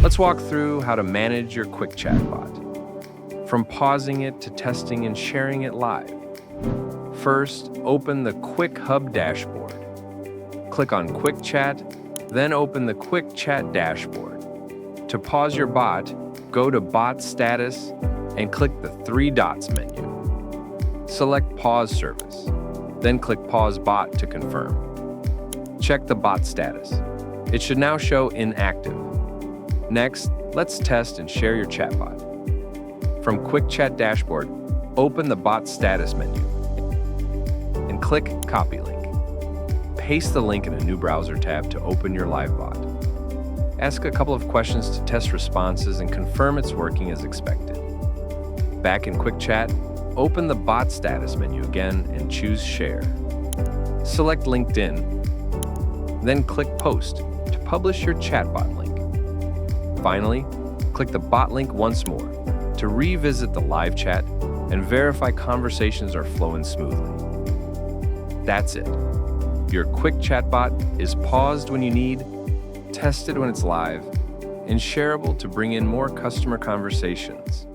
Let's walk through how to manage your quick chatbot, from pausing it to testing and sharing it live. First, open the Quick Hub dashboard. Click on Quick Chat, then open the Quick Chat dashboard. To pause your bot, go to Bot Status and click the three dots menu. Select Pause Service, then click Pause Bot to confirm. Check the bot status. It should now show inactive. Next, let's test and share your chatbot. From Quick Chat dashboard, open the Bot Status menu and click Copy Link. Paste the link in a new browser tab to open your live bot. Ask a couple of questions to test responses and confirm it's working as expected. Back in Quick Chat, open the Bot Status menu again and choose Share. Select LinkedIn, then click Post to publish your chatbot link. Finally, click the bot link once more to revisit the live chat and verify conversations are flowing smoothly. That's it. Your quick chatbot is paused when you need, tested when it's live, and shareable to bring in more customer conversations.